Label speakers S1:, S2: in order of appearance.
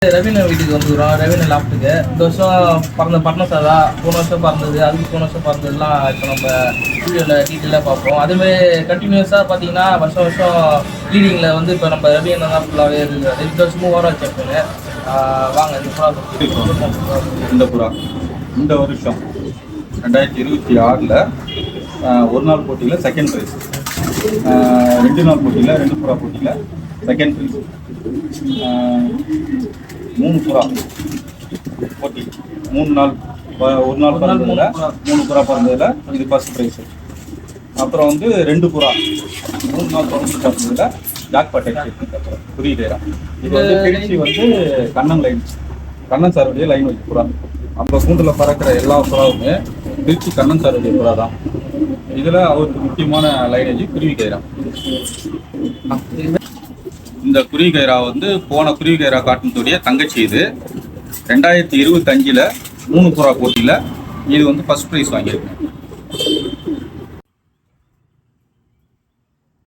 S1: ரவீன வீட்டுக்கு வந்துக்கிறோம். ரவீன லாப்ட்டுக்கு இந்த வருஷம் பிறந்த பட்னசாதா போன வருஷம் பிறந்தது, அதுக்கு போன வருஷம் பிறந்ததுலாம் இப்போ நம்ம வீடியோவில் டீட்டெயிலாக பார்ப்போம். அதுமாதிரி கண்டினியூஸாக பார்த்தீங்கன்னா வருஷம் வருஷம் லீடிங்கில் வந்து இப்போ நம்ம ரவீன தான் ஃபுல்லாகவே இருக்குது. இந்த வருஷமும் ஓவரால் சாம்பியனு. வாங்க இந்த புறா
S2: இந்த புறா இந்த வருஷம் 2026 ஒரு நாள் போட்டியில் செகண்ட் ப்ரைஸ், 2 நாள் போட்டியில் 2 புறா போட்டியில் செகண்ட் ப்ரைஸ், 3 புறா போட்டி 3 நாள் ஒரு நாள் பிறந்ததில் 3 புறா பிறந்ததில் இது ஃபர்ஸ்ட் ப்ரைஸு. அப்புறம் வந்து 2 புறா 3 நாள் பிறந்ததில் ஜாக் பட்டேன் புரியுதேரா. இது வந்து திருச்சி வந்து கண்ணன் சாருடைய லைன் வச்சு புறா. அப்புறம் கூண்டில் பறக்கிற எல்லா புறாவுமே திருச்சி கண்ணன் சாருடைய புறா தான். இதில் அவருக்கு முக்கியமான லைனேஜ் குருவி கைரா. இந்த குருவி கைரா வந்து போன குருவி கைரா காட்டினுடைய தங்கச்சி. இது 2025 3 புறா போட்டியில் இது வந்து ஃபர்ஸ்ட் ப்ரைஸ் வாங்கியிருக்கேன்.